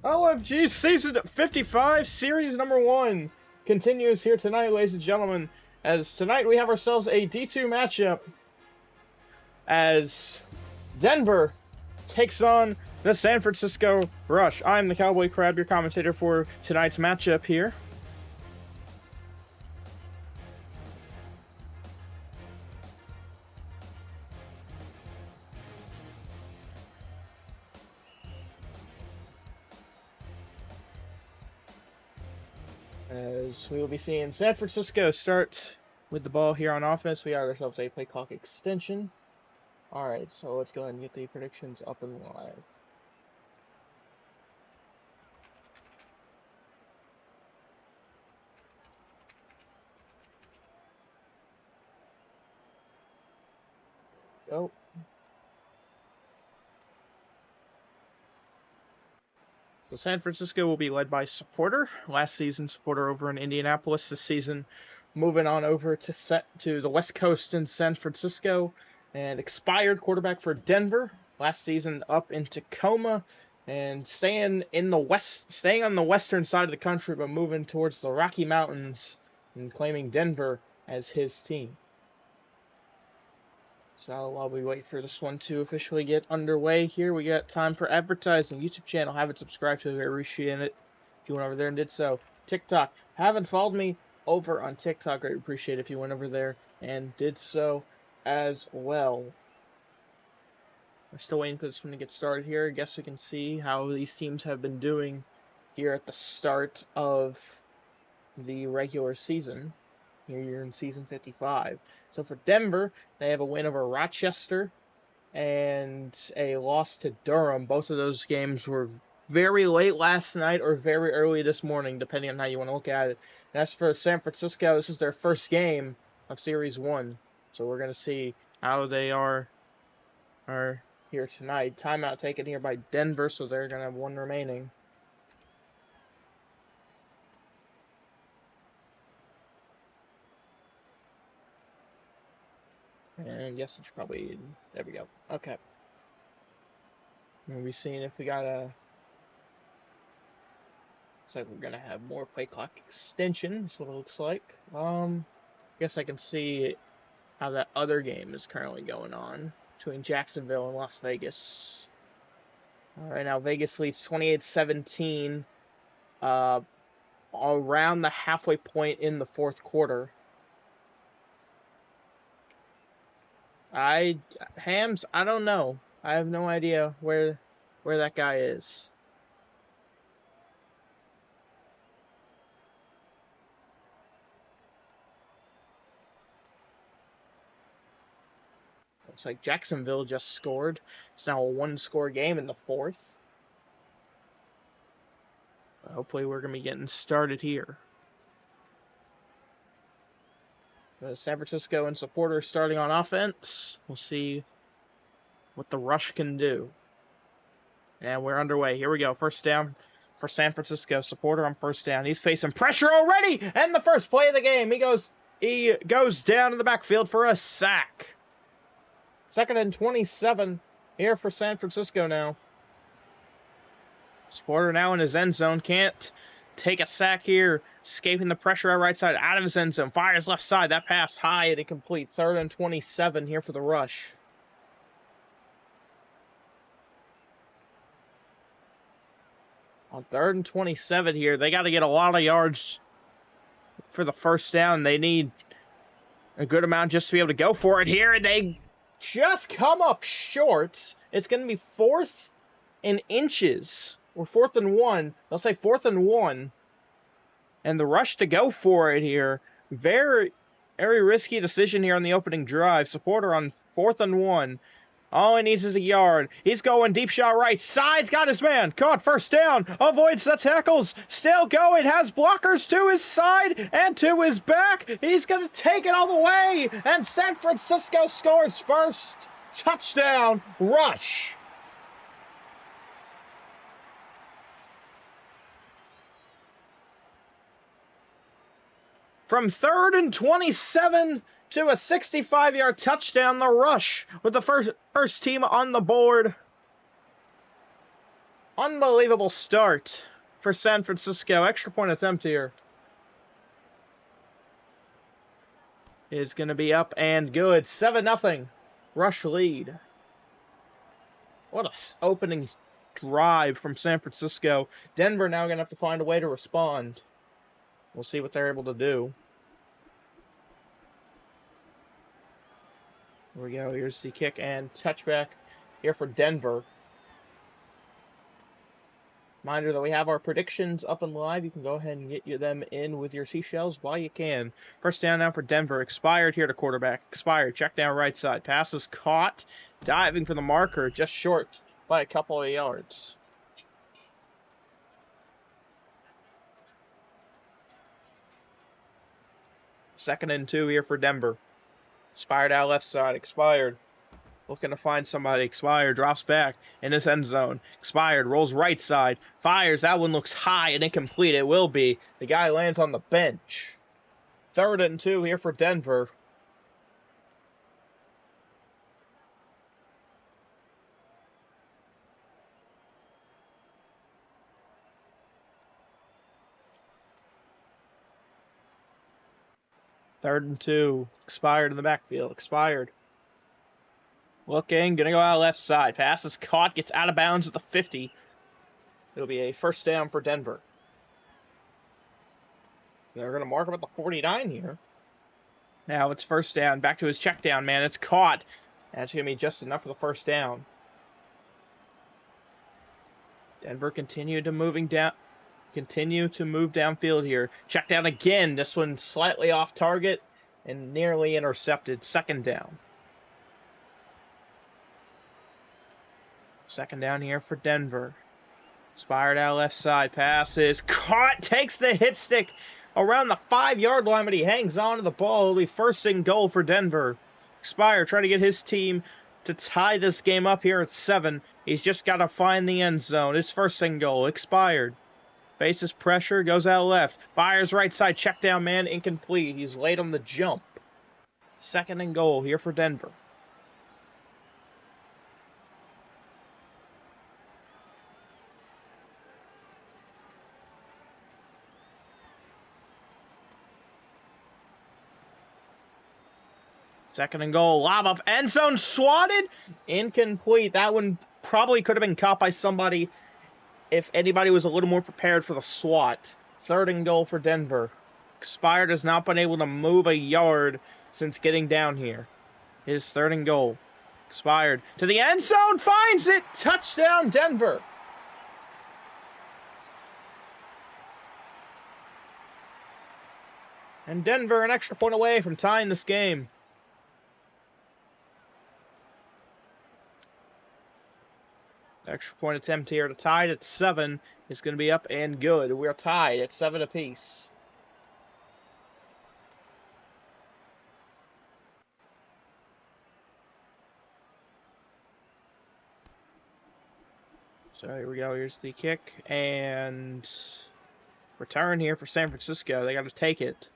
LFG Season 55, Series number 1 continues here tonight, ladies and gentlemen. As tonight we have ourselves a D2 matchup as Denver takes on the San Francisco Rush. I'm the Cowboy Crab, your commentator for tonight's matchup here. As we will be seeing San Francisco start with the ball here on offense. We got ourselves a play clock extension. Alright, so let's go ahead and get the predictions up and live. Go. So San Francisco will be led by Supporter. Last season, Supporter over in Indianapolis. This season, moving on over to the West Coast in San Francisco. And expired quarterback for Denver. Last season up in Tacoma. And staying on the western side of the country, but moving towards the Rocky Mountains and claiming Denver as his team. So while we wait for this one to officially get underway here, we got time for advertising. YouTube channel, haven't subscribed to it, I appreciate it. If you went over there and did so. TikTok, haven't followed me over on TikTok, I appreciate it if you went over there and did so as well. We're still waiting for this one to get started here. I guess we can see how these teams have been doing here at the start of the regular season. Here you're in Season 55. So for Denver, they have a win over Rochester and a loss to Durham. Both of those games were very late last night or very early this morning, depending on how you want to look at it. And as for San Francisco, this is their first game of Series 1. So we're going to see how they are here tonight. Timeout taken here by Denver, so they're going to have one remaining. And yes, it's probably, there we go. Okay. We'll be seeing if we got looks like we're gonna have more play clock extension. That's what it looks like. Guess I can see how that other game is currently going on between Jacksonville and Las Vegas. Alright, now Vegas leads 28-17 around the halfway point in the fourth quarter. Hams, I don't know. I have no idea where that guy is. Looks like Jacksonville just scored. It's now a one-score game in the fourth. Hopefully we're going to be getting started here. San Francisco and Supporter starting on offense. We'll see what the Rush can do. And we're underway. Here we go. First down for San Francisco. Supporter on first down. He's facing pressure already. And the first play of the game. He goes down in the backfield for a sack. 2nd and 27 here for San Francisco now. Supporter now in his end zone. Can't take a sack here, escaping the pressure at right side, out of his end zone, fires left side, that pass high and incomplete. 3rd and 27 here for the Rush. On 3rd and 27 here, they got to get a lot of yards for the first down. They need a good amount just to be able to go for it here, and they just come up short. It's going to be 4th and inches. Or 4th and 1. They'll say 4th and 1. And the Rush to go for it here. Very, very risky decision here on the opening drive. Supporter on 4th and 1. All he needs is a yard. He's going deep shot right. Side's got his man. Caught first down. Avoids the tackles. Still going. Has blockers to his side and to his back. He's going to take it all the way. And San Francisco scores first. Touchdown, Rush. From 3rd and 27 to a 65-yard touchdown, the Rush with the first team on the board. Unbelievable start for San Francisco. Extra point attempt here is going to be up and good. 7-0. Rush lead. What a opening drive from San Francisco. Denver now going to have to find a way to respond. We'll see what they're able to do. Here we go. Here's the kick and touchback here for Denver. Reminder that we have our predictions up and live. You can go ahead and get them in with your seashells while you can. First down now for Denver. Expired here to quarterback. Expired. Check down right side. Pass is caught. Diving for the marker. Just short by a couple of yards. Second and 2 here for Denver. Expired out left side. Expired. Looking to find somebody. Expired. Drops back in his end zone. Expired. Rolls right side. Fires. That one looks high and incomplete. It will be. The guy lands on the bench. Third and 2 here for Denver. Third and 2. Expired in the backfield. Expired. Looking. Going to go out left side. Pass is caught. Gets out of bounds at the 50. It'll be a first down for Denver. They're going to mark him at the 49 here. Now it's first down. Back to his check down, man. It's caught. That's going to be just enough for the first down. Denver continue to move downfield here. Check down again. This one slightly off target and nearly intercepted. Second down. Second down here for Denver. Expired out left side. Pass is caught. Takes the hit stick around the 5-yard line, but he hangs on to the ball. It'll be first and goal for Denver. Expired trying to get his team to tie this game up here at 7. He's just got to find the end zone. It's first and goal. Expired. Faces pressure. Goes out left. Fires right side. Check down man. Incomplete. He's late on the jump. Second and goal here for Denver. Second and goal. Lob up. End zone. Swatted. Incomplete. That one probably could have been caught by somebody if anybody was a little more prepared for the swat. Third and goal for Denver. Expired has not been able to move a yard since getting down here. His third and goal. Expired. To the end zone. Finds it. Touchdown Denver. And Denver an extra point away from tying this game. Extra point attempt here to tie it at 7 is going to be up and good. We're tied at 7 apiece. So here we go. Here's the kick and return here for San Francisco. They got to take it.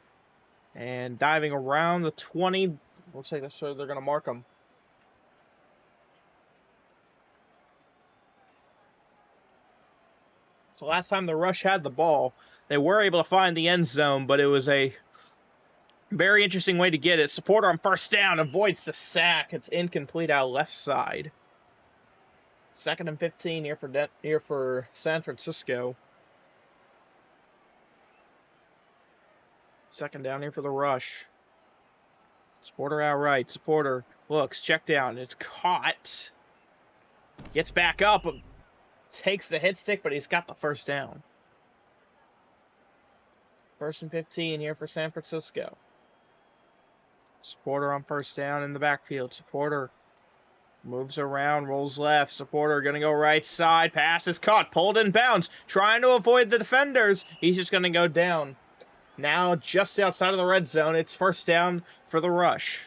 And diving around the 20. Looks like that's where they're going to mark them. So last time the Rush had the ball, they were able to find the end zone, but it was a very interesting way to get it. Supporter on first down avoids the sack. It's incomplete out left side. Second and 15 here for San Francisco. Second down here for the Rush. Supporter out right. Supporter looks, check down. It's caught. Gets back up. Takes the hit stick, but he's got the first down. First and 15 here for San Francisco. Supporter on first down in the backfield. Supporter moves around, rolls left. Supporter going to go right side. Pass is caught. Pulled in bounds. Trying to avoid the defenders. He's just going to go down. Now just outside of the red zone. It's first down for the Rush.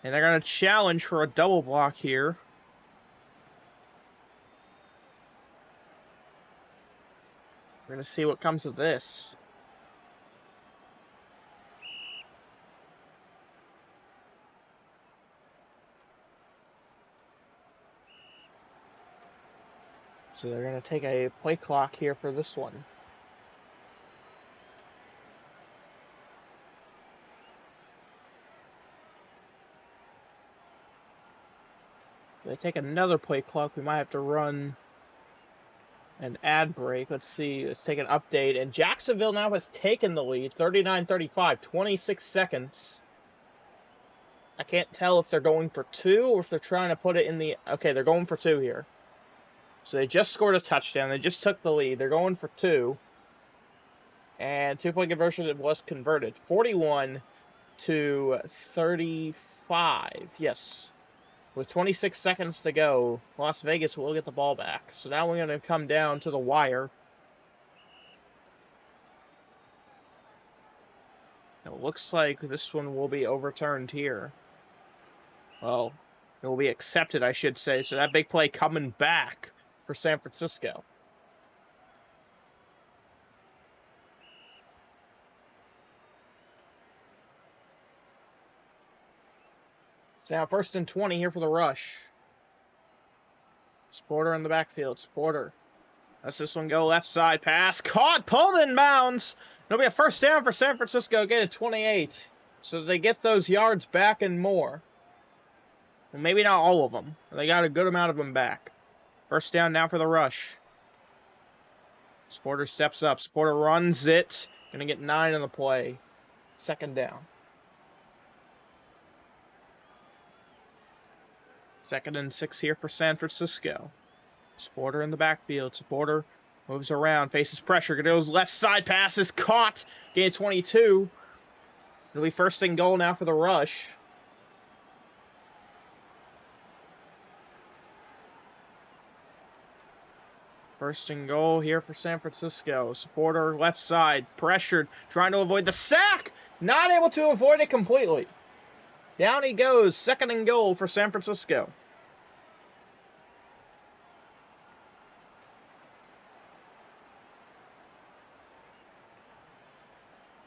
And they're going to challenge for a double block here. We're going to see what comes of this. So they're going to take a play clock here for this one. If they take another play clock, we might have to run an ad break. Let's see. Let's take an update. And Jacksonville now has taken the lead, 39-35, 26 seconds. I can't tell if they're going for 2 or if they're trying to put it in the... Okay, they're going for 2 here. So they just scored a touchdown. They just took the lead. They're going for 2. And 2-point conversion was converted. 41-35. Yes. With 26 seconds to go, Las Vegas will get the ball back. So now we're going to come down to the wire. It looks like this one will be overturned here. Well, it will be accepted, I should say. So that big play coming back for San Francisco. So now 1st and 20 here for the rush. Sporter in the backfield. Sporter. Let's this one go left side pass. Caught. Pulled in bounds. It'll be a 1st down for San Francisco. Get it 28. So they get those yards back and more. Well, maybe not all of them. They got a good amount of them back. 1st down now for the rush. Sporter steps up. Sporter runs it. Going to get 9 on the play. 2nd down. 2nd and 6 here for San Francisco. Sporter in the backfield. Sporter moves around, faces pressure. Goes left side pass is caught. Gain 22. It'll be 1st and goal now for the rush. First and goal here for San Francisco. Supporter left side, pressured, trying to avoid the sack. Not able to avoid it completely. Down he goes. 2nd and goal for San Francisco.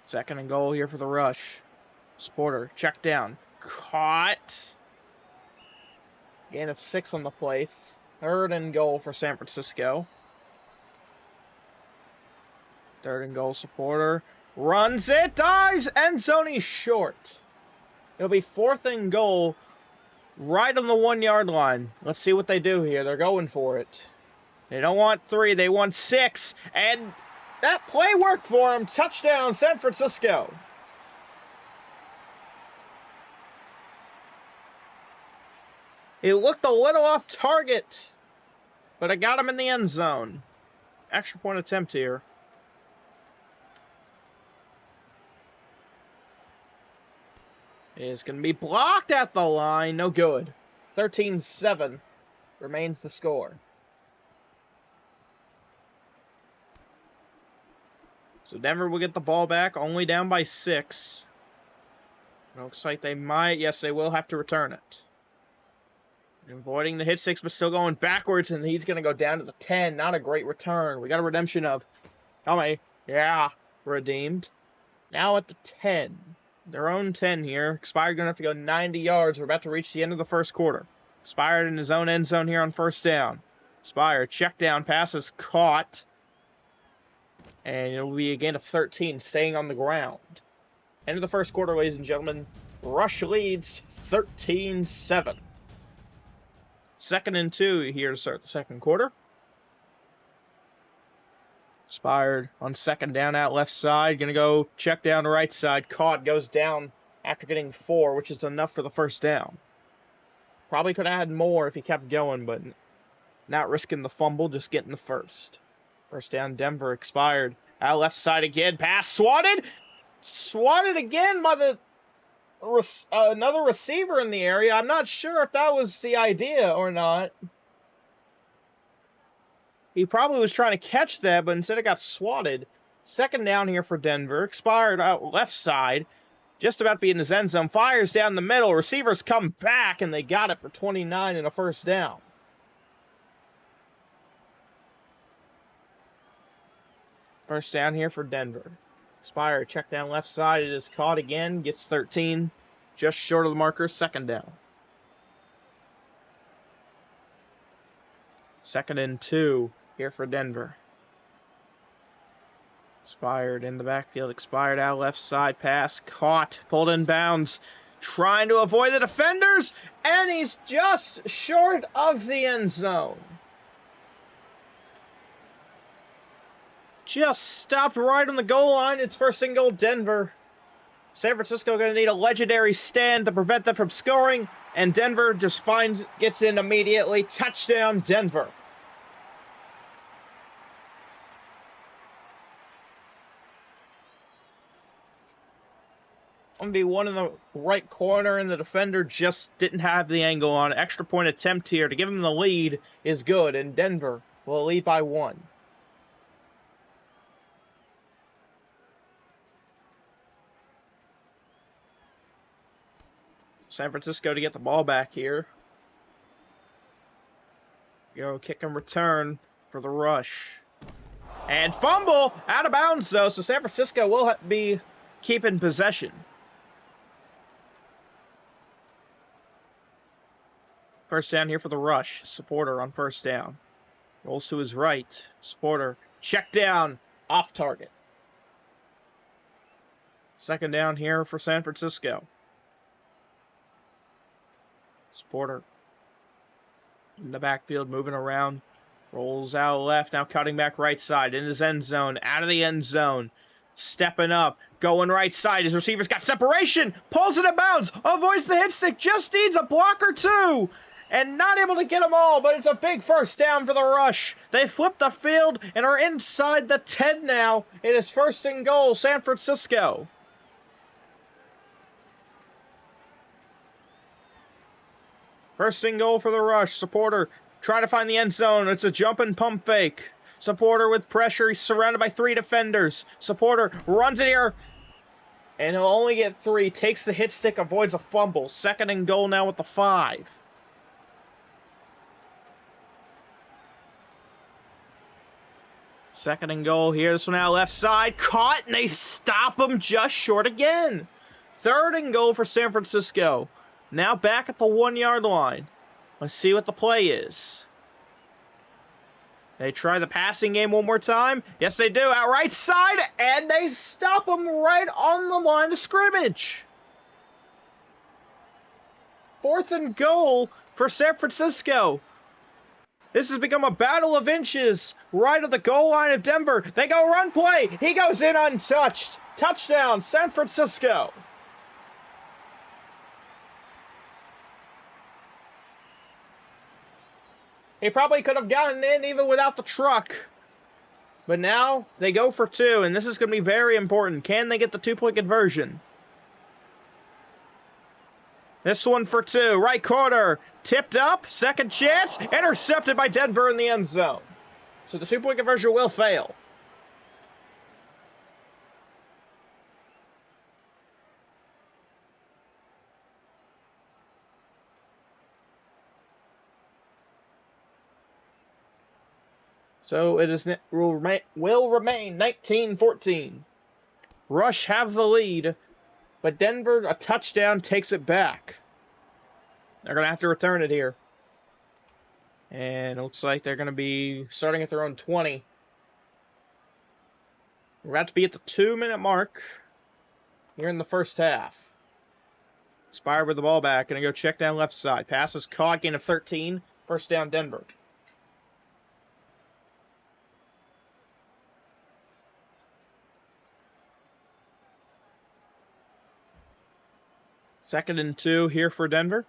Second and goal here for the rush. Sporter, check down. Caught. Gain of 6 on the play. 3rd and goal for San Francisco. 3rd and goal. Supporter runs it, dives, end zone, he's short. It'll be 4th and goal, right on the 1-yard line. Let's see what they do here. They're going for it. They don't want 3, they want 6, and that play worked for him. Touchdown, San Francisco. It looked a little off target, but I got him in the end zone. Extra point attempt here. It's going to be blocked at the line. No good. 13-7 remains the score. So Denver will get the ball back, only down by 6. Looks like they might. Yes, they will have to return it. Avoiding the hit 6, but still going backwards, and he's going to go down to the 10. Not a great return. We got a redemption of... Tell me. Yeah, redeemed. Now at the 10. Their own 10 here. Expired going to have to go 90 yards. We're about to reach the end of the 1st quarter. Expired in his own end zone here on 1st down. Expired. Check down. Pass is caught. And it'll be a gain of 13, staying on the ground. End of the 1st quarter, ladies and gentlemen. Rush leads 13-7. 2nd and 2 here to start the 2nd quarter. Expired on 2nd down out left side. Going to go check down the right side. Caught. Goes down after getting 4, which is enough for the 1st down. Probably could have had more if he kept going, but not risking the fumble, just getting the 1st. 1st down, Denver. Expired. Out left side again. Pass swatted. Swatted again by the another receiver in the area. I'm not sure if that was the idea or not. He probably was trying to catch that, but instead it got swatted. 2nd down here for Denver. Expired out left side. Just about to be in his end zone. Fires down the middle. Receivers come back, and they got it for 29 and a 1st down. First down here for Denver. Expired. Check down left side. It is caught again. Gets 13. Just short of the marker. 2nd down. 2nd and 2. here for Denver. Expired in the backfield. Expired out left side. Pass caught. Pulled in bounds. Trying to avoid the defenders. And he's just short of the end zone. Just stopped right on the goal line. It's first and goal, Denver. San Francisco going to need a legendary stand to prevent them from scoring. And Denver just gets in immediately. Touchdown, Denver. Going to be one in the right corner, and the defender just didn't have the angle on. Extra point attempt here to give him the lead is good, and Denver will lead by 1. San Francisco to get the ball back here. Go kick and return for the rush. And fumble out of bounds, though, so San Francisco will be keeping possession. First down here for the rush. Supporter on first down. Rolls to his right. Supporter check down. Off target. Second down here for San Francisco. Supporter in the backfield, moving around. Rolls out left, now cutting back right side. In his end zone, out of the end zone. Stepping up, going right side. His receiver's got separation. Pulls it in bounds. Avoids the hit stick. Just needs a block or two. And not able to get them all, but it's a big first down for the rush. They flip the field and are inside the 10 now. It is first and goal, San Francisco. First and goal for the rush. Supporter trying to find the end zone. It's a jump and pump fake. Supporter with pressure. He's surrounded by 3 defenders. Supporter runs it here. And he'll only get 3. Takes the hit stick, avoids a fumble. Second and goal now with the 5. Second and goal here. This one out left side. Caught, and they stop him just short again. Third and goal for San Francisco. Now back at the 1-yard line. Let's see what the play is. They try the passing game one more time. Yes, they do. Out right side, and they stop him right on the line of scrimmage. Fourth and goal for San Francisco. This has become a battle of inches right at the goal line of Denver. They go run play. He goes in untouched. Touchdown, San Francisco. He probably could have gotten in even without the truck. But now they go for 2, and this is going to be very important. Can they get the 2-point conversion? This one for 2. Right corner. Tipped up. Second chance. Intercepted by Denver in the end zone. So the 2-point conversion will fail. So it will remain 19-14. Rush have the lead, but Denver, a touchdown, takes it back. They're going to have to return it here. And it looks like they're going to be starting at their own 20. We're about to be at the 2-minute mark here in the first half. Expired with the ball back. Going to go check down left side. Pass is caught. Gain of 13. First down, Denver. Second and 2 here for Denver.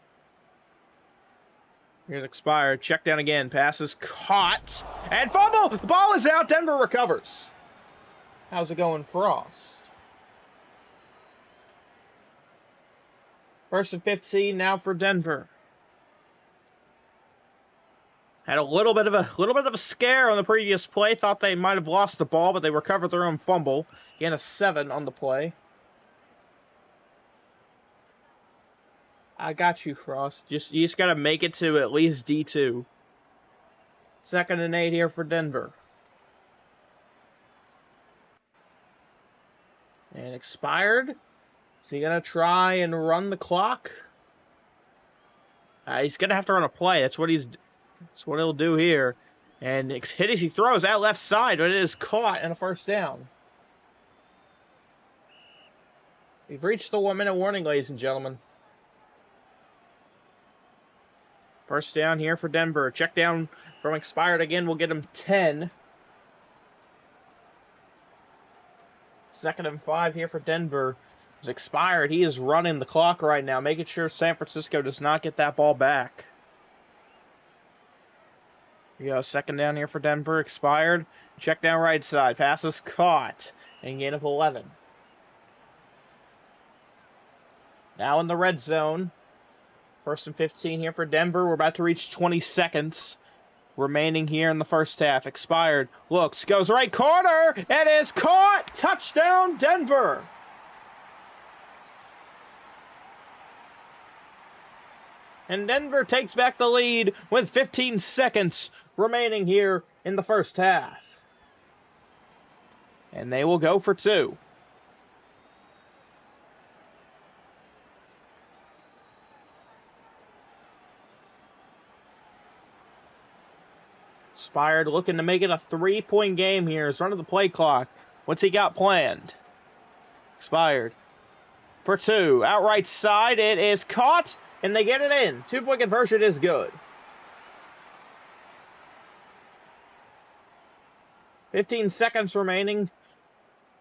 Here's expired. Check down again. Pass is caught. And fumble! The ball is out. Denver recovers. How's it going, Frost? First and 15 now for Denver. Had a little bit of a scare on the previous play. Thought they might have lost the ball, but they recovered their own fumble. Gain of 7 on the play. I got you, Frost. You just got to make it to at least D2. Second and 8 here for Denver. And expired. Is he going to try and run the clock? He's going to have to run a play. That's what he'll do here. And hit as he throws out left side, but it is caught and a first down. We've reached the 1-minute warning, ladies and gentlemen. First down here for Denver. Check down from expired again. We'll get him 10. 2nd and 5 here for Denver. It's expired. He is running the clock right now, making sure San Francisco does not get that ball back. We got a 2nd down here for Denver. Expired. Check down right side. Pass is caught. And gain of 11. Now in the red zone. 1st and 15 here for Denver. We're about to reach 20 seconds remaining here in the first half. Expired. Looks. Goes right corner. It is caught. Touchdown, Denver. And Denver takes back the lead with 15 seconds remaining here in the first half. And they will go for 2. Expired, looking to make it a 3-point game here. He's running the play clock. What's he got planned? Expired. For 2. Outright side. It is caught. And they get it in. 2-point conversion is good. 15 seconds remaining.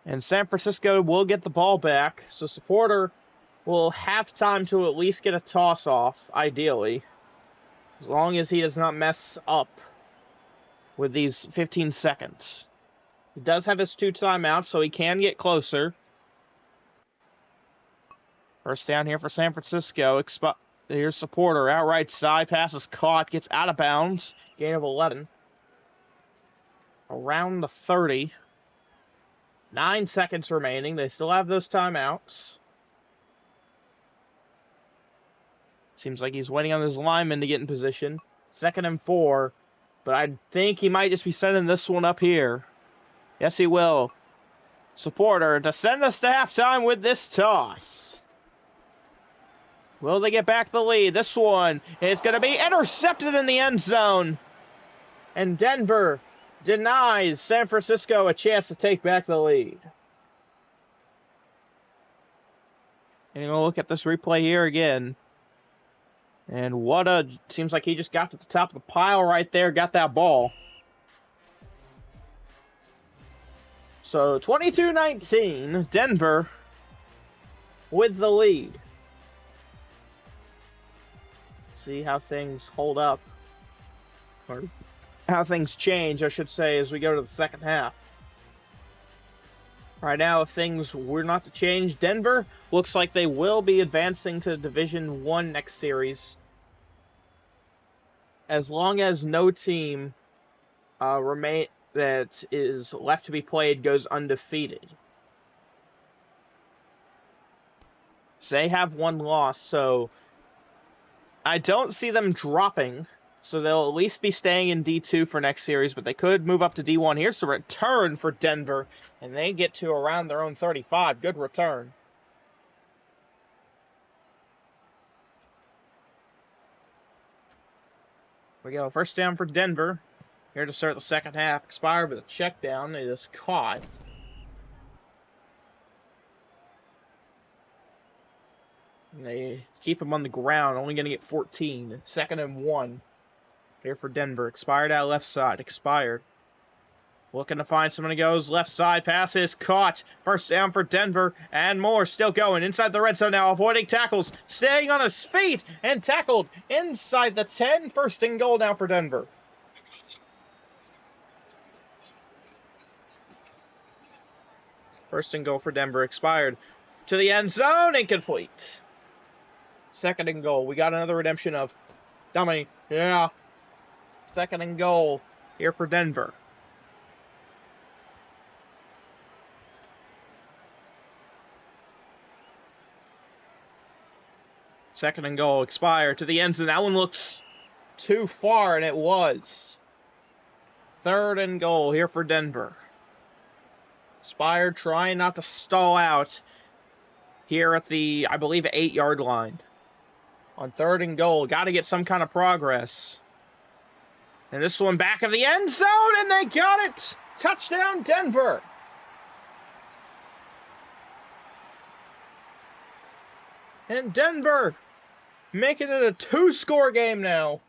And San Francisco will get the ball back. So Supporter will have time to at least get a toss off, ideally. As long as he does not mess up with these 15 seconds. He does have his 2 timeouts, so he can get closer. First down here for San Francisco. Here's Supporter. Outright side. Pass is caught. Gets out of bounds. Gain of 11. Around the 30. 9 seconds remaining. They still have those timeouts. Seems like he's waiting on his lineman to get in position. 2nd and 4. But I think he might just be sending this one up here. Yes, he will. Supporter to send us to halftime with this toss. Will they get back the lead? This one is going to be intercepted in the end zone. And Denver denies San Francisco a chance to take back the lead. And we'll look at this replay here again. And seems like he just got to the top of the pile right there, got that ball. So 22-19, Denver with the lead. See how things hold up. Or how things change, I should say, as we go to the second half. Right now, if things were not to change, Denver looks like they will be advancing to Division I next series. As long as no team that is left to be played goes undefeated. So they have 1 loss, so I don't see them dropping. So they'll at least be staying in D2 for next series, but they could move up to D1. Here's the return for Denver, and they get to around their own 35. Good return. We go. First down for Denver. Here to start the second half. Expired with a check down. It is caught. And they keep him on the ground. Only going to get 14. 2nd and 1. Here for Denver. Expired out left side. Expired. Looking to find someone who goes left side. Pass is caught. First down for Denver. And more still going. Inside the red zone now. Avoiding tackles. Staying on his feet. And tackled inside the 10. 1st and goal now for Denver. First and goal for Denver. Expired. To the end zone. Incomplete. 2nd and goal. We got another redemption of dummy. Yeah. 2nd and goal here for Denver. Second and goal, expired to the end zone. That one looks too far, and it was. 3rd and goal here for Denver. Expired, trying not to stall out here at the, I believe, 8-yard line. On 3rd and goal, got to get some kind of progress. And this one back of the end zone, and they got it! Touchdown, Denver! And Denver making it a 2-score game now.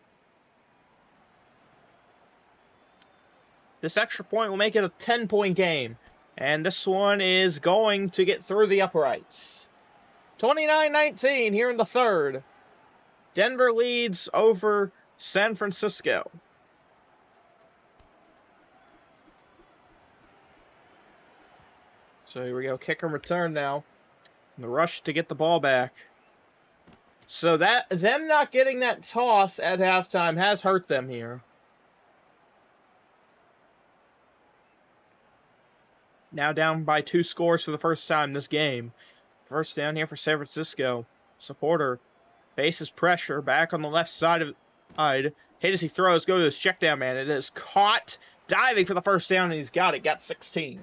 This extra point will make it a 10-point game. And this one is going to get through the uprights. 29-19 here in the third. Denver leads over San Francisco. So here we go, kick and return now. And the rush to get the ball back. So them not getting that toss at halftime has hurt them here. Now down by 2 scores for the first time this game. First down here for San Francisco. Supporter faces pressure back on the left side of hit as he throws, go to his check down man. It is caught, diving for the first down, and he's got it. Got 16.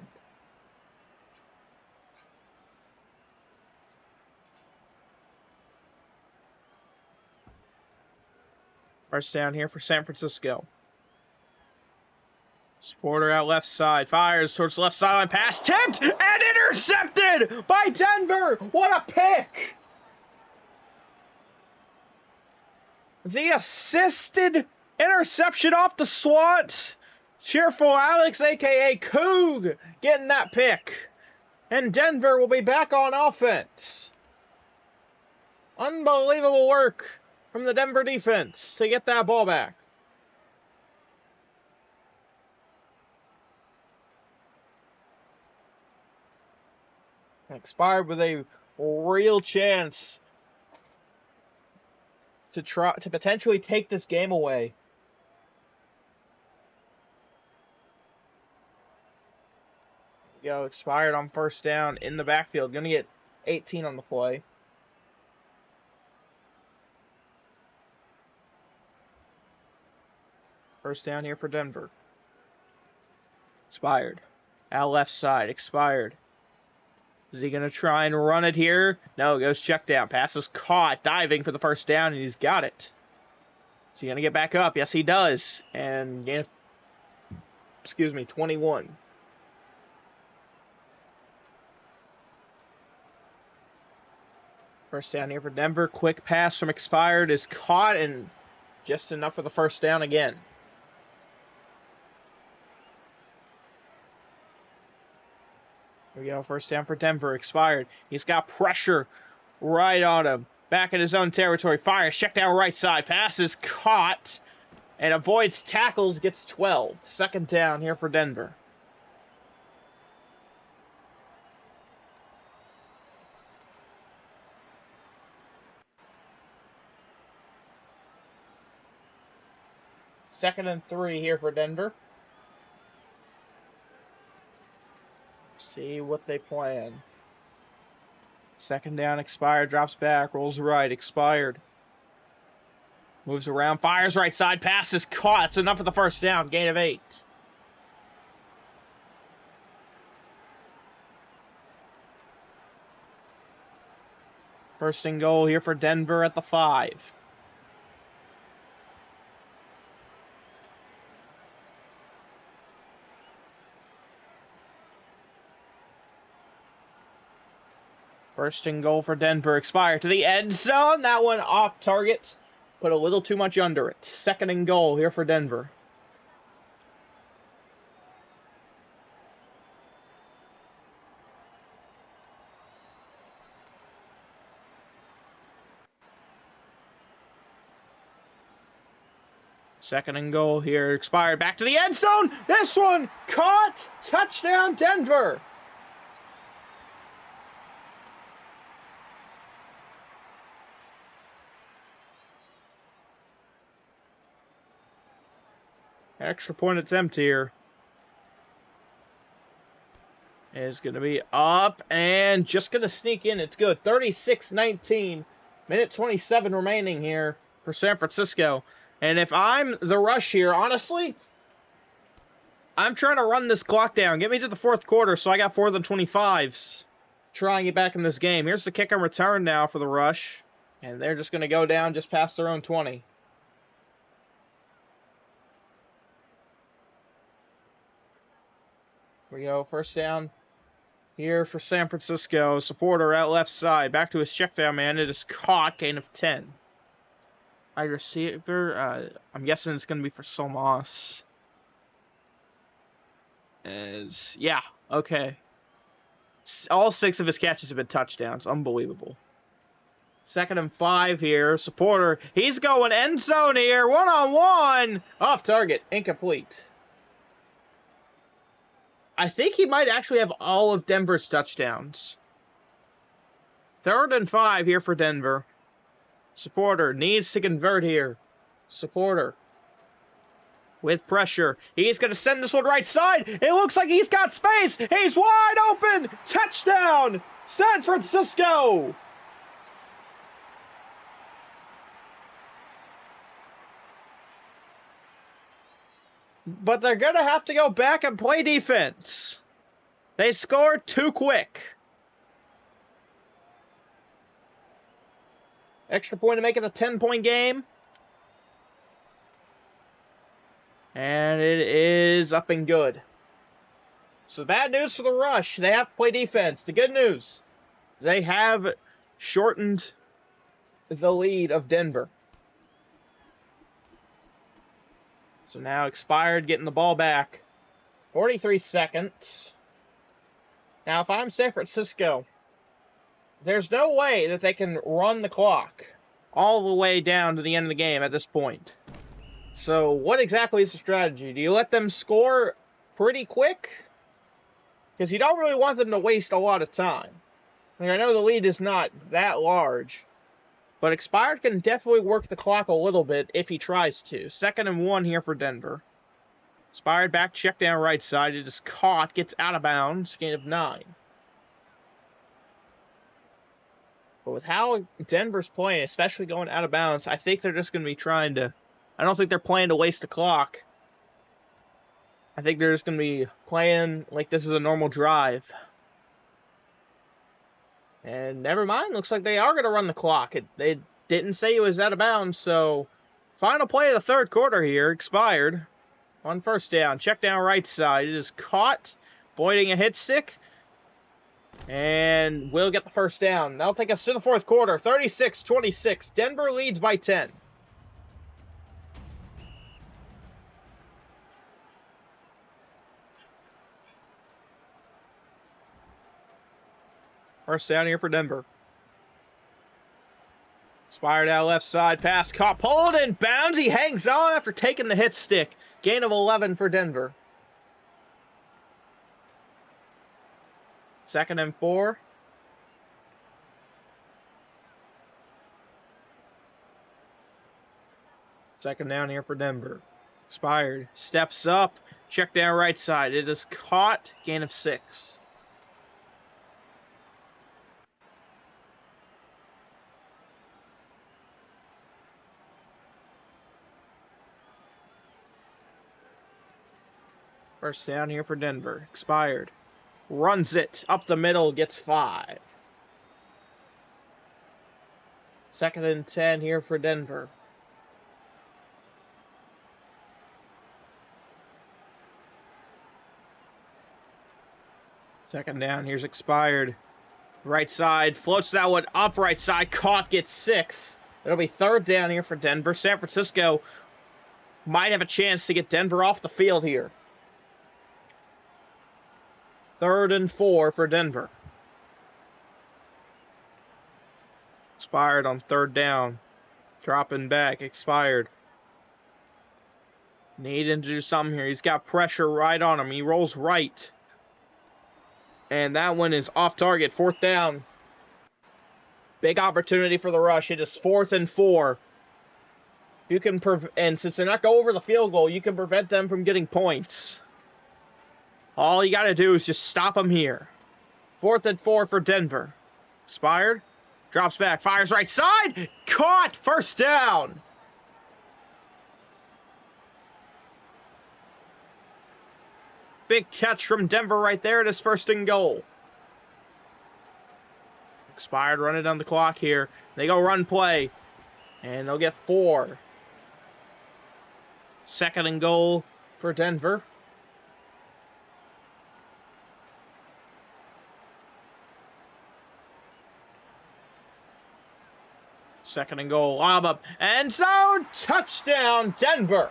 First down here for San Francisco. Supporter out left side, fires towards the left sideline, pass tipped and intercepted by Denver. What a pick! The assisted interception off the SWAT. Cheerful Alex, a.k.a. Coog, getting that pick. And Denver will be back on offense. Unbelievable work from the Denver defense to get that ball back. Expired with a real chance to potentially take this game away. Expired on first down in the backfield. Going to get 18 on the play. First down here for Denver. Expired. Out left side. Expired. Is he going to try and run it here? No, goes check down. Pass is caught. Diving for the first down, and he's got it. Is he going to get back up? Yes, he does. And, 21. First down here for Denver. Quick pass from expired is caught, and just enough for the first down again. Here we go, first down for Denver, expired. He's got pressure right on him. Back in his own territory, fires, check down right side. Pass is caught and avoids tackles, gets 12. Second down here for Denver. Second and 3 here for Denver. See what they plan. Second down, expired, drops back, rolls right, expired. Moves around, fires right side, pass is caught. That's enough for the first down, gain of 8. First and goal here for Denver at the 5. First and goal for Denver, expired to the end zone. That one off target, put a little too much under it. Second and goal here for Denver. Second and goal here, expired, back to the end zone. This one caught, touchdown Denver. Extra point attempt here is going to be up and just going to sneak in. It's good. 36-19. Minute 27 remaining here for San Francisco. And if I'm the rush here, honestly, I'm trying to run this clock down. Get me to the fourth quarter so I got 4 than 25s. Try and get back in this game. Here's the kick and return now for the rush. And they're just going to go down just past their own 20. Here we go. First down here for San Francisco. Supporter at left side. Back to his check down man. It is caught. Gain of 10. Wide receiver. I'm guessing it's going to be for Solmas. Yeah. Okay. All 6 of his catches have been touchdowns. Unbelievable. 2nd and 5 here. Supporter. He's going end zone here. 1-on-1. Off target. Incomplete. I think he might actually have all of Denver's touchdowns. 3rd and 5 here for Denver. Supporter needs to convert here. Supporter. With pressure. He's going to send this one right side. It looks like he's got space. He's wide open. Touchdown. San Francisco. But they're going to have to go back and play defense. They scored too quick. Extra point to make it a 10-point game. And it is up and good. So bad news for the Rush. They have to play defense. The good news, they have shortened the lead of Denver. So now Expired getting the ball back. 43 seconds. Now if I'm San Francisco, there's no way that they can run the clock all the way down to the end of the game at this point. So what exactly is the strategy? Do you let them score pretty quick? Because you don't really want them to waste a lot of time. I know the lead is not that large, but Expired can definitely work the clock a little bit if he tries to. 2nd and 1 here for Denver. Expired back, check down right side. It is caught, gets out of bounds. Gain of 9. But with how Denver's playing, especially going out of bounds, I think they're just going to be trying to... I don't think they're playing to waste the clock. I think they're just going to be playing like this is a normal drive. And never mind, looks like they are going to run the clock. They didn't say it was out of bounds, so... Final play of the 3rd quarter here, Expired. On 1st down, check down right side. It is caught, avoiding a hit stick. And we'll get the 1st down. That'll take us to the 4th quarter, 36-26. Denver leads by 10. First down here for Denver. Expired out left side. Pass caught. Pulled in bounds. He hangs on after taking the hit stick. Gain of 11 for Denver. 2nd and 4. Second down here for Denver. Expired. Steps up. Check down right side. It is caught. Gain of 6. First down here for Denver. Expired. Runs it up the middle. Gets 5. 2nd and 10 here for Denver. Second down. Here's Expired. Right side. Floats that one up right side. Caught. Gets 6. It'll be 3rd down here for Denver. San Francisco might have a chance to get Denver off the field here. 3rd and 4 for Denver. Expired on 3rd down. Dropping back. Expired. Needing to do something here. He's got pressure right on him. He rolls right. And that one is off target. 4th down. Big opportunity for the Rush. It is 4th and 4. You can and since they're not going over the field goal, you can prevent them from getting points. All you got to do is just stop them here. 4th and 4 for Denver. Expired. Drops back. Fires right side. Caught. 1st down. Big catch from Denver right there. It is 1st and goal. Expired running down the clock here. They go run play. And they'll get 4. 2nd and goal for Denver. Second and goal. Lob up. End zone. Touchdown, Denver.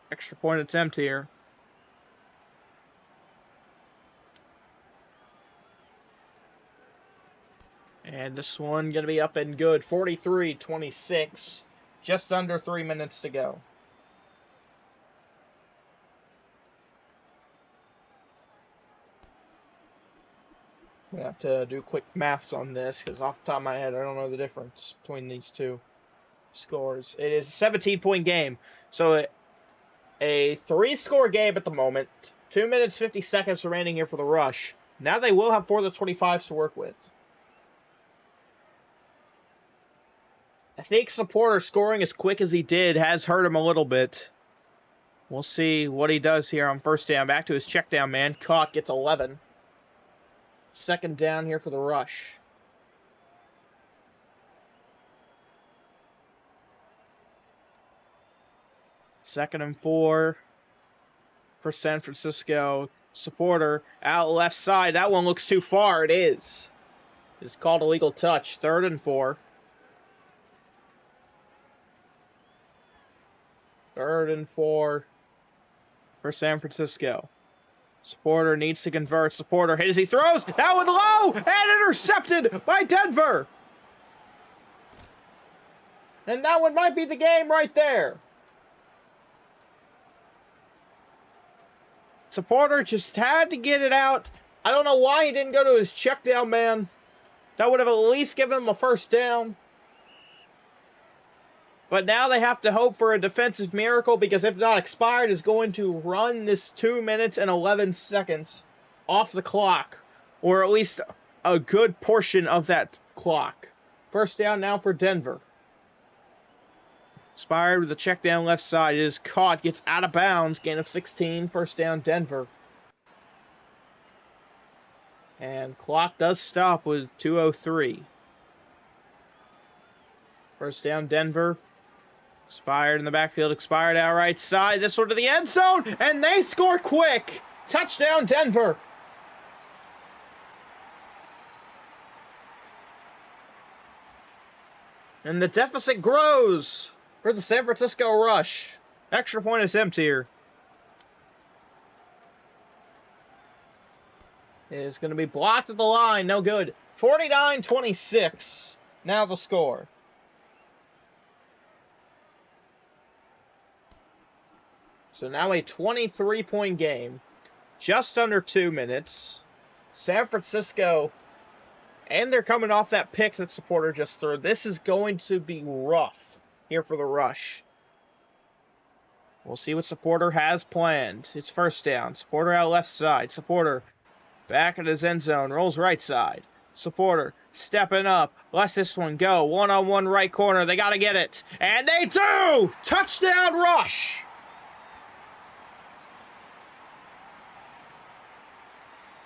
Extra point attempt here. And this one going to be up and good. 43-26. Just under 3 minutes to go. I'm going to have to do quick maths on this because off the top of my head, I don't know the difference between these two scores. It is a 17-point game. So a 3-score game at the moment. 2 minutes, 50 seconds remaining here for the Rush. Now they will have 4 of the 25s to work with. I think Supporter scoring as quick as he did has hurt him a little bit. We'll see what he does here on first down. Back to his check down man. Caught, gets 11. Second down here for the Rush. Second and 4 for San Francisco. Supporter out left side. That one looks too far. It is. It's called a legal touch. Third and 4. Third and 4 for San Francisco. Supporter needs to convert. Supporter hit as he throws. That one low and intercepted by Denver. And that one might be the game right there. Supporter just had to get it out. I don't know why he didn't go to his check down man. That would have at least given him a first down. But now they have to hope for a defensive miracle because if not, Expired is going to run this 2 minutes and 11 seconds off the clock. Or at least a good portion of that clock. First down now for Denver. Expired with the check down left side. It is caught, gets out of bounds. Gain of 16. First down Denver. And clock does stop with 2:03. First down Denver. Expired in the backfield, Expired out right side. This one to the end zone, and they score quick. Touchdown, Denver. And the deficit grows for the San Francisco Rush. Extra point attempt here. It is going to be blocked at the line. No good. 49-26. Now the score. So now a 23-point game, just under 2 minutes. San Francisco, and they're coming off that pick that Supporter just threw. This is going to be rough here for the Rush. We'll see what Supporter has planned. It's first down. Supporter out left side. Supporter back at his end zone. Rolls right side. Supporter stepping up. Lets this one go. One-on-one right corner. They got to get it. And they do! Touchdown Rush!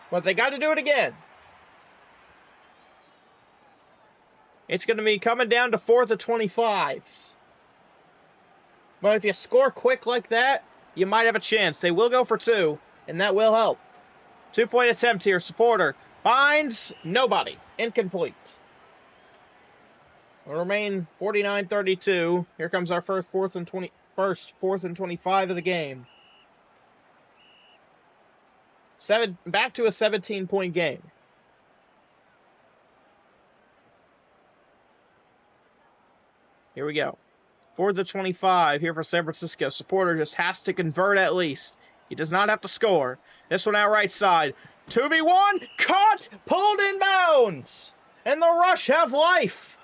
But they got to do it again. It's going to be coming down to 4th and 25s. But if you score quick like that, you might have a chance. They will go for 2, and that will help. 2-point attempt here. Supporter finds nobody. Incomplete. We'll remain 49-32. Here comes our first 4th and 25 of the game. Back to a 17-point game. Here we go. 4th and 25 here for San Francisco. Supporter just has to convert at least. He does not have to score. This one out right side. 2v1. Caught. Pulled in bounds. And the Rush have life.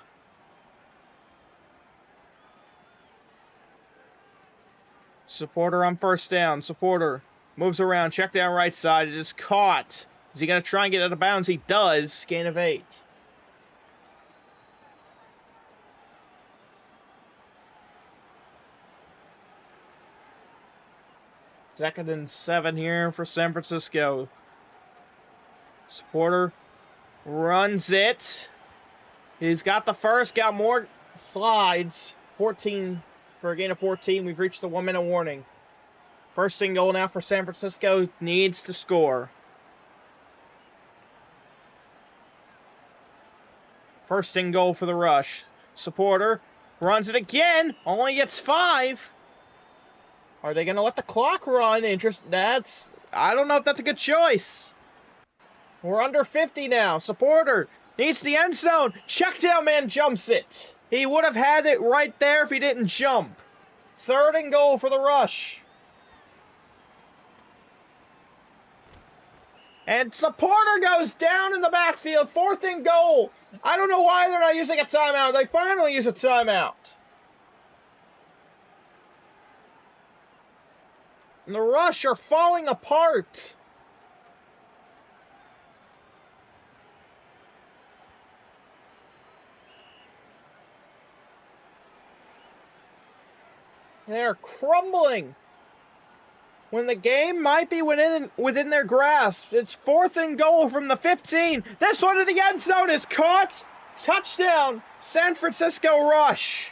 Supporter on first down. Supporter moves around, check down right side. It is caught. Is he going to try and get out of bounds? He does. Gain of 8. Second and 7 here for San Francisco. Supporter runs it. He's got the first, got more slides. 14 for a gain of 14. We've reached the 1-minute warning. First and goal now for San Francisco. Needs to score. First and goal for the Rush. Supporter runs it again. Only gets 5. Are they going to let the clock run? I don't know if that's a good choice. We're under 50 now. Supporter needs the end zone. Check down man jumps it. He would have had it right there if he didn't jump. Third and goal for the Rush. And Supporter goes down in the backfield. Fourth and goal. I don't know why they're not using a timeout. They finally use a timeout. And the Rush are falling apart. They're crumbling. When the game might be within their grasp. It's fourth and goal from the 15. This one to the end zone is caught. Touchdown, San Francisco Rush.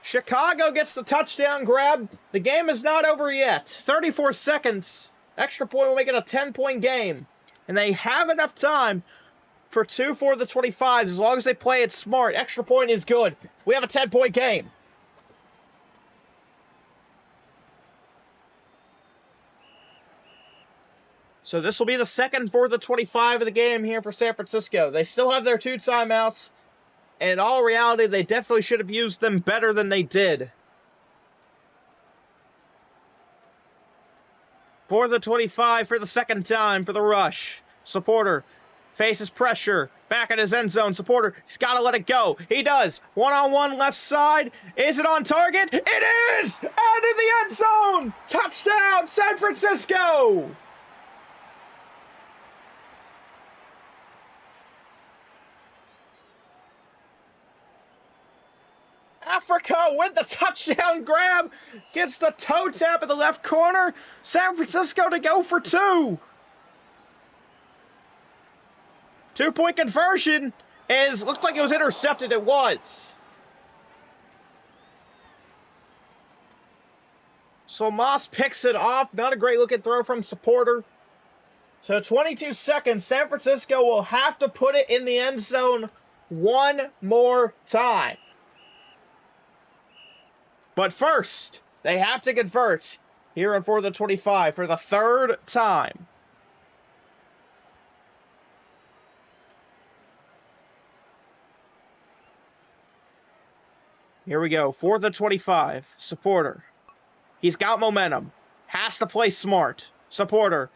Chicago gets the touchdown grab. The game is not over yet. 34 seconds. Extra point will make it a 10-point game. And they have enough time for 2 for the 25s as long as they play it smart. Extra point is good. We have a 10-point game. So this will be the second for the 25 of the game here for San Francisco. They still have their 2 timeouts. And in all reality, they definitely should have used them better than they did. For the 25 for the second time for the Rush. Supporter faces pressure. Back at his end zone. Supporter, he's got to let it go. He does. One-on-one left side. Is it on target? It is! And in the end zone! Touchdown, San Francisco! Africa with the touchdown grab. Gets the toe tap in the left corner. San Francisco to go for 2. 2-point conversion looked like it was intercepted. It was. So Moss picks it off. Not a great looking throw from Supporter. So 22 seconds. San Francisco will have to put it in the end zone one more time. But first, they have to convert here on for the 25 for the third time. Here we go. For the 25. Supporter. He's got momentum. Has to play smart. Supporter.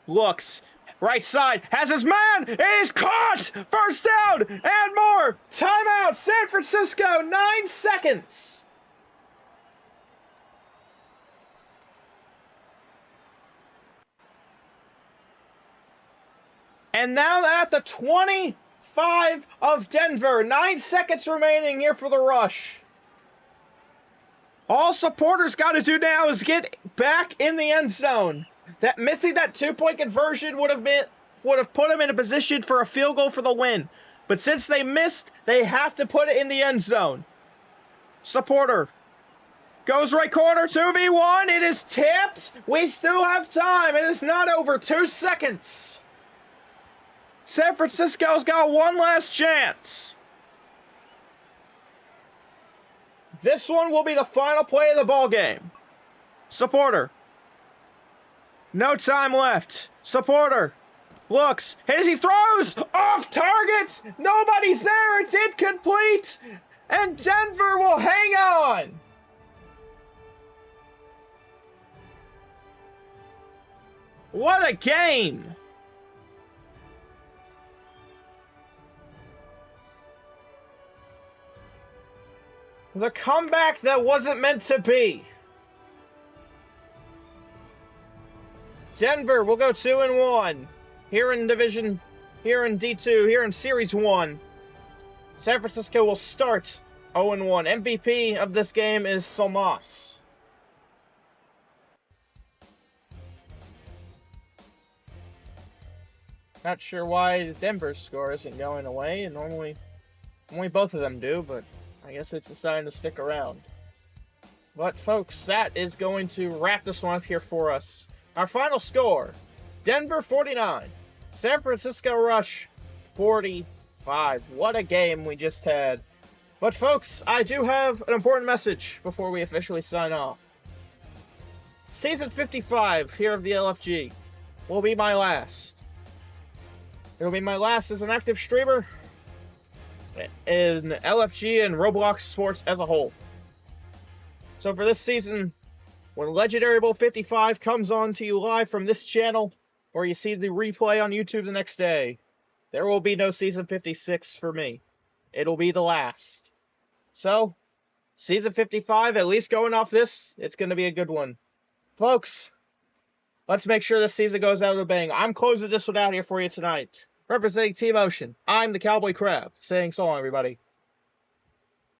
Looks. Right side. Has his man. He's caught. First down. And more. Timeout. San Francisco. 9 seconds. And now at the 25 of Denver. 9 seconds remaining here for the Rush. All Supporter's got to do now is get back in the end zone. Missing that 2-point conversion would have put him in a position for a field goal for the win. But since they missed, they have to put it in the end zone. Supporter goes right corner, 2v1. It is tipped. We still have time. It is not over. 2 seconds. San Francisco's got one last chance. This one will be the final play of the ball game. Supporter. No time left. Supporter looks. As he throws off target. Nobody's there. It's incomplete. And Denver will hang on. What a game. The comeback that wasn't meant to be. Denver will go 2-1 here in D2, here in Series 1. San Francisco will start 0-1. MVP of this game is Solmas. Not sure why Denver's score isn't going away, and normally both of them do, but I guess it's deciding to stick around. But, folks, that is going to wrap this one up here for us. Our final score, Denver 49, San Francisco Rush 45. What a game we just had. But, folks, I do have an important message before we officially sign off. Season 55 here of the LFG will be my last. It will be my last as an active streamer in LFG and Roblox sports as a whole. So for this season, when Legendary Bowl 55 comes on to you live from this channel, or you see the replay on YouTube the next day, there will be no Season 56 for me. It'll be the last. So, Season 55, at least going off this, it's going to be a good one. Folks, let's make sure this season goes out with a bang. I'm closing this one out here for you tonight. Representing Team Ocean, I'm the Cowboy Crab, saying so long, everybody.